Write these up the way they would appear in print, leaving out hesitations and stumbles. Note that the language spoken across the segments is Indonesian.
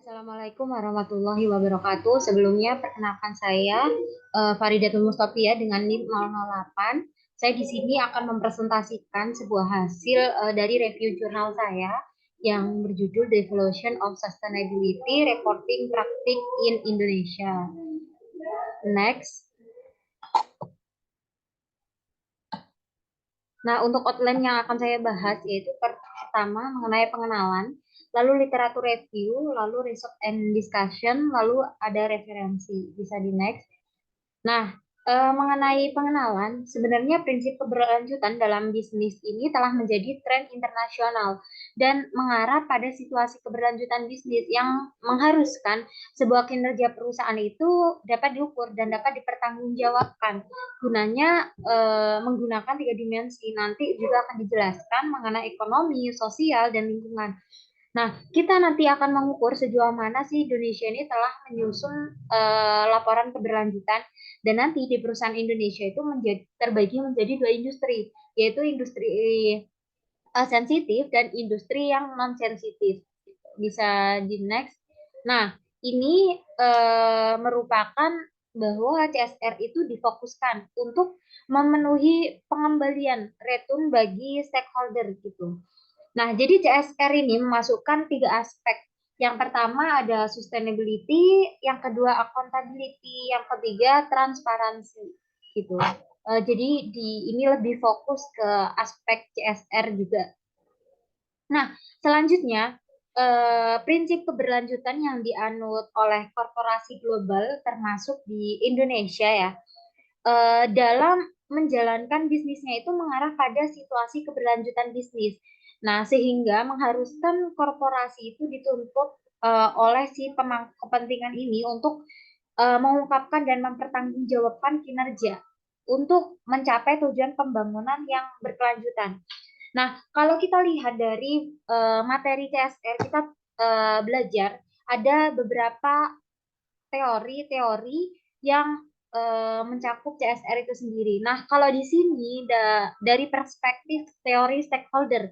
Assalamualaikum warahmatullahi wabarakatuh. Sebelumnya perkenalkan saya Faridatul Mustafia dengan NIM 008. Saya di sini akan mempresentasikan sebuah hasil dari review jurnal saya yang berjudul Devolution of Sustainability Reporting Practice in Indonesia. Next. Nah, untuk outline yang akan saya bahas yaitu pertama mengenai pengenalan, lalu literatur review, lalu research and discussion, lalu ada referensi. Bisa di next. Nah, mengenai pengenalan, sebenarnya prinsip keberlanjutan dalam bisnis ini telah menjadi tren internasional dan mengarah pada situasi keberlanjutan bisnis yang mengharuskan sebuah kinerja perusahaan itu dapat diukur dan dapat dipertanggungjawabkan. Gunanya menggunakan tiga dimensi. Nanti juga akan dijelaskan mengenai ekonomi, sosial, dan lingkungan. Nah, kita nanti akan mengukur sejauh mana sih Indonesia ini telah menyusun laporan keberlanjutan dan nanti di perusahaan Indonesia itu terbagi menjadi dua industri, yaitu industri sensitif dan industri yang non sensitif. Bisa di next. Nah, ini merupakan bahwa CSR itu difokuskan untuk memenuhi pengembalian return bagi stakeholder gitu. Nah, jadi CSR ini memasukkan tiga aspek. Yang pertama ada sustainability, yang kedua accountability, yang ketiga transparansi gitu. Jadi ini lebih fokus ke aspek CSR juga. Nah, selanjutnya prinsip keberlanjutan yang dianut oleh korporasi global termasuk di Indonesia ya, dalam menjalankan bisnisnya itu mengarah pada situasi keberlanjutan bisnis. Nah, sehingga mengharuskan korporasi itu dituntut oleh si pemangku kepentingan ini untuk mengungkapkan dan mempertanggungjawabkan kinerja untuk mencapai tujuan pembangunan yang berkelanjutan. Nah, kalau kita lihat dari materi CSR, kita belajar ada beberapa teori-teori yang mencakup CSR itu sendiri. Nah, kalau di sini dari perspektif teori stakeholder,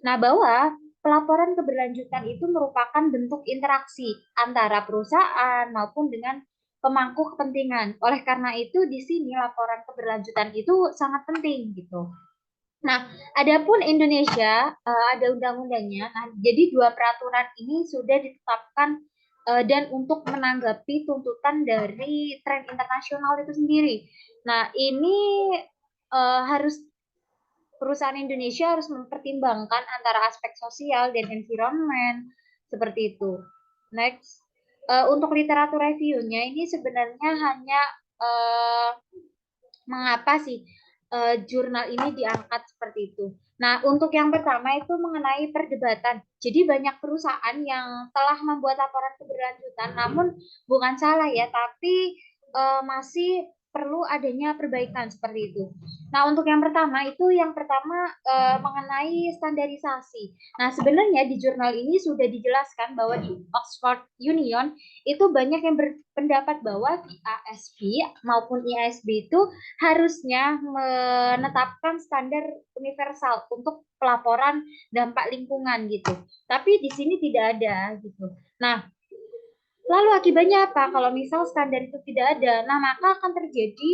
nah bahwa pelaporan keberlanjutan itu merupakan bentuk interaksi antara perusahaan maupun dengan pemangku kepentingan. Oleh karena itu, di sini laporan keberlanjutan itu sangat penting gitu. Nah, adapun Indonesia ada undang-undangnya. Nah, jadi dua peraturan ini sudah ditetapkan dan untuk menanggapi tuntutan dari tren internasional itu sendiri. Nah, ini harus perusahaan Indonesia harus mempertimbangkan antara aspek sosial dan environment seperti itu. Next, untuk literatur reviewnya ini sebenarnya hanya uh, mengapa sih jurnal ini diangkat seperti itu. Nah, untuk yang pertama itu mengenai perdebatan. Jadi banyak perusahaan yang telah membuat laporan keberlanjutan, namun bukan salah ya, tapi masih perlu adanya perbaikan seperti itu. Nah, untuk yang pertama itu mengenai standarisasi. Nah, sebenarnya di jurnal ini sudah dijelaskan bahwa di Oxford Union itu banyak yang berpendapat bahwa IASB maupun IASB itu harusnya menetapkan standar universal untuk pelaporan dampak lingkungan gitu. Tapi di sini tidak ada gitu. Nah, lalu akibatnya apa? Kalau misal standar itu tidak ada, nah maka akan terjadi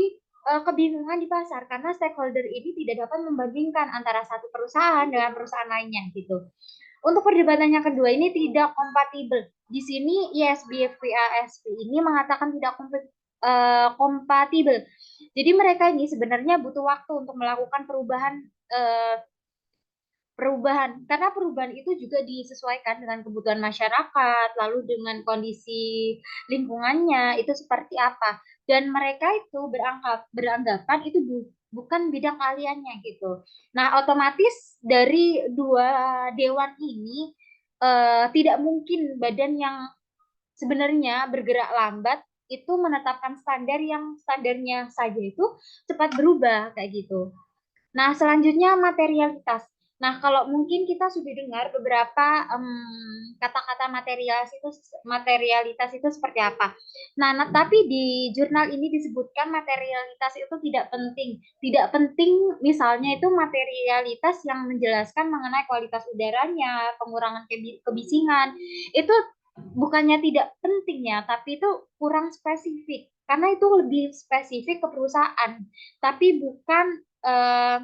kebingungan di pasar karena stakeholder ini tidak dapat membandingkan antara satu perusahaan dengan perusahaan lainnya gitu. Untuk perdebatan yang kedua ini tidak kompatibel. Di sini ISBFPASP ini mengatakan tidak kompatibel. Jadi mereka ini sebenarnya butuh waktu untuk melakukan perubahan karena perubahan itu juga disesuaikan dengan kebutuhan masyarakat lalu dengan kondisi lingkungannya itu seperti apa dan mereka itu beranggapan itu bukan bidang keahliannya gitu. Nah, otomatis dari dua dewan ini tidak mungkin badan yang sebenarnya bergerak lambat itu menetapkan standar yang standarnya saja itu cepat berubah kayak gitu. Nah, selanjutnya materialitas. Nah, kalau mungkin kita sudah dengar beberapa kata-kata materialitas itu seperti apa. Nah, tapi di jurnal ini disebutkan materialitas itu tidak penting. Tidak penting misalnya itu materialitas yang menjelaskan mengenai kualitas udaranya, pengurangan kebisingan. Itu bukannya tidak penting ya, tapi itu kurang spesifik. Karena itu lebih spesifik ke perusahaan, tapi bukan eh,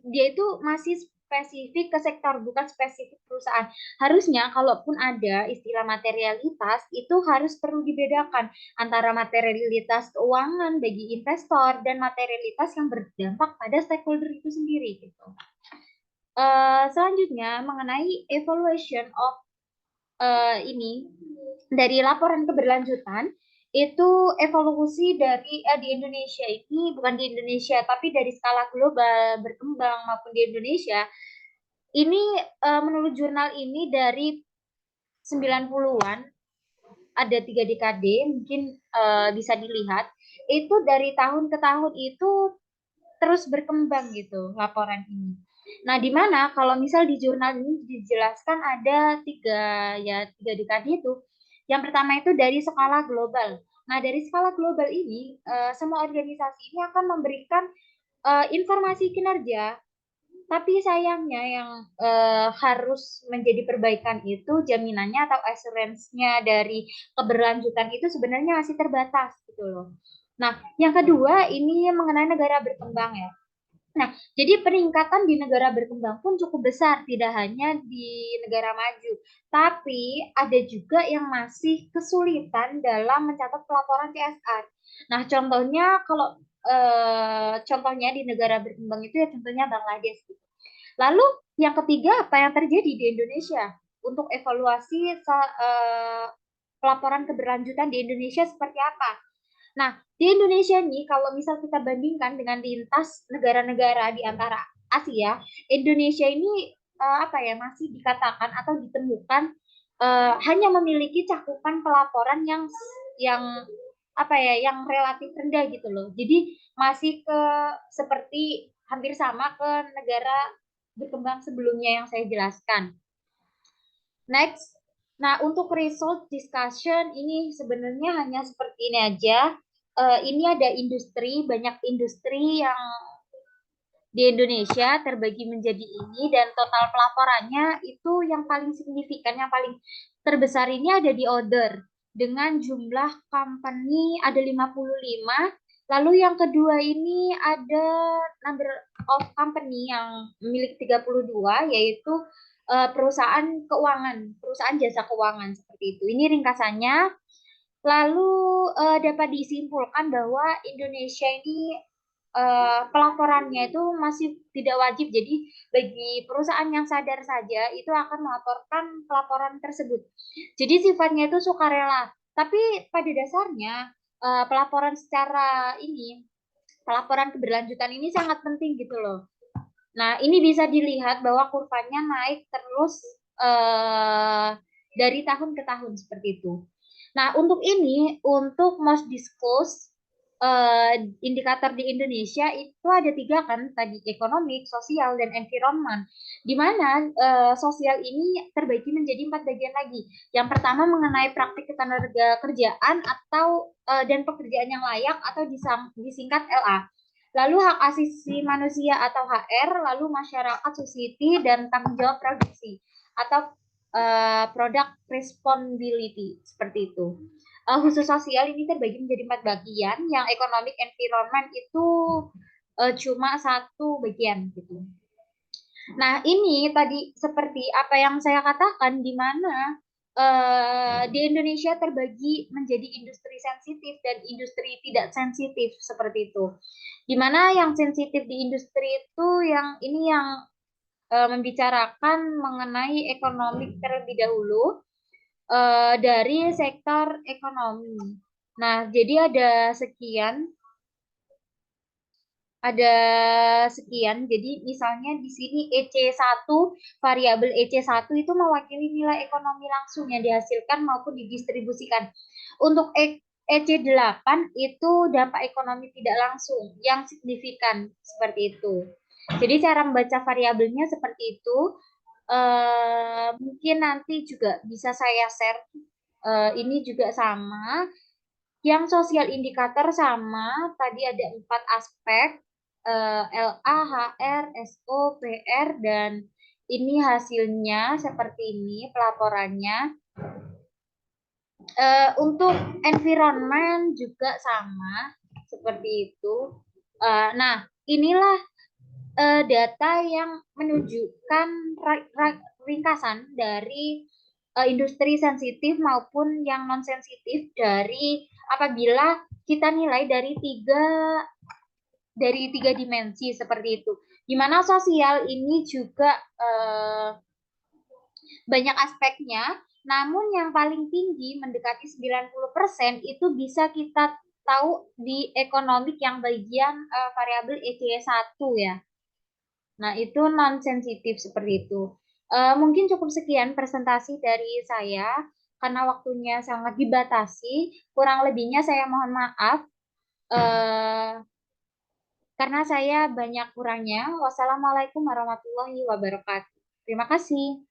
dia itu masih spesifik ke sektor, bukan spesifik perusahaan. Harusnya kalaupun ada istilah materialitas, itu harus perlu dibedakan antara materialitas keuangan bagi investor dan materialitas yang berdampak pada stakeholder itu sendiri gitu. Selanjutnya mengenai evaluation of ini dari laporan keberlanjutan itu evolusi dari di Indonesia ini bukan di Indonesia tapi dari skala global berkembang maupun di Indonesia ini menurut jurnal ini dari 90-an ada 3 dekade mungkin bisa dilihat itu dari tahun ke tahun itu terus berkembang gitu laporan ini. Nah, di mana kalau misal di jurnal ini dijelaskan ada tiga dekade itu. Yang pertama itu dari skala global. Nah, dari skala global ini semua organisasi ini akan memberikan informasi kinerja, tapi sayangnya yang harus menjadi perbaikan itu jaminannya atau assurance-nya dari keberlanjutan itu sebenarnya masih terbatas gitu loh. Nah, yang kedua ini mengenai negara berkembang ya. Nah, jadi peningkatan di negara berkembang pun cukup besar, tidak hanya di negara maju, tapi ada juga yang masih kesulitan dalam mencatat pelaporan CSR. Nah, contohnya kalau contohnya di negara berkembang itu ya contohnya Bangladesh. Lalu yang ketiga apa yang terjadi di Indonesia untuk evaluasi pelaporan keberlanjutan di Indonesia seperti apa? Nah, di Indonesia nih, kalau misal kita bandingkan dengan lintas negara-negara di antara Asia, Indonesia ini apa ya masih dikatakan atau ditemukan hanya memiliki cakupan pelaporan yang apa ya yang relatif rendah gitu loh. Jadi masih ke seperti hampir sama ke negara berkembang sebelumnya yang saya jelaskan. Next, nah untuk result discussion ini sebenarnya hanya seperti ini aja. Ini ada industri, banyak industri yang di Indonesia terbagi menjadi ini dan total pelaporannya itu yang paling signifikan, yang paling terbesar ini ada di order dengan jumlah company ada 55. Lalu yang kedua ini ada number of company yang memiliki 32 yaitu perusahaan keuangan, perusahaan jasa keuangan seperti itu. Ini ringkasannya. Lalu dapat disimpulkan bahwa Indonesia ini pelaporannya itu masih tidak wajib. Jadi bagi perusahaan yang sadar saja itu akan melaporkan pelaporan tersebut. Jadi sifatnya itu sukarela. Tapi pada dasarnya pelaporan secara ini, pelaporan keberlanjutan ini sangat penting gitu loh. Nah, ini bisa dilihat bahwa kurvanya naik terus dari tahun ke tahun seperti itu. Nah, untuk ini, untuk most disclosed indikator di Indonesia itu ada 3 kan, tadi ekonomi, sosial, dan environment. Di mana sosial ini terbagi menjadi 4 bagian lagi. Yang pertama mengenai praktik ketenaga kerjaan atau dan pekerjaan yang layak atau disingkat LA. Lalu hak asasi manusia atau HR, lalu masyarakat, society, dan tanggung jawab produksi atau product responsibility seperti itu. Khusus sosial ini terbagi menjadi 4 bagian, yang economic environment itu cuma 1 bagian gitu. Nah, ini tadi seperti apa yang saya katakan, di mana di Indonesia terbagi menjadi industri sensitif dan industri tidak sensitif seperti itu. Di mana yang sensitif di industri itu yang ini yang membicarakan mengenai ekonomi terlebih dahulu dari sektor ekonomi. Nah, jadi ada sekian. Jadi misalnya di sini EC1, variabel EC1 itu mewakili nilai ekonomi langsung yang dihasilkan maupun didistribusikan. Untuk EC8 itu dampak ekonomi tidak langsung yang signifikan seperti itu. Jadi cara membaca variabelnya seperti itu. Mungkin nanti juga bisa saya share. Ini juga sama. Yang sosial indikator sama, tadi ada 4 aspek, LA, HR, SO, PR, dan ini hasilnya seperti ini pelaporannya. Untuk environment juga sama seperti itu. Nah, inilah data yang menunjukkan ringkasan dari industri sensitif maupun yang non sensitif dari apabila kita nilai dari tiga dimensi seperti itu. Di mana sosial ini juga banyak aspeknya, namun yang paling tinggi mendekati 90% itu bisa kita tahu di ekonomik yang bagian variabel ECE1 ya. Nah, itu non sensitif seperti itu. Mungkin cukup sekian presentasi dari saya karena waktunya sangat dibatasi. Kurang lebihnya saya mohon maaf eh, karena saya banyak kurangnya. Wassalamualaikum warahmatullahi wabarakatuh. Terima kasih.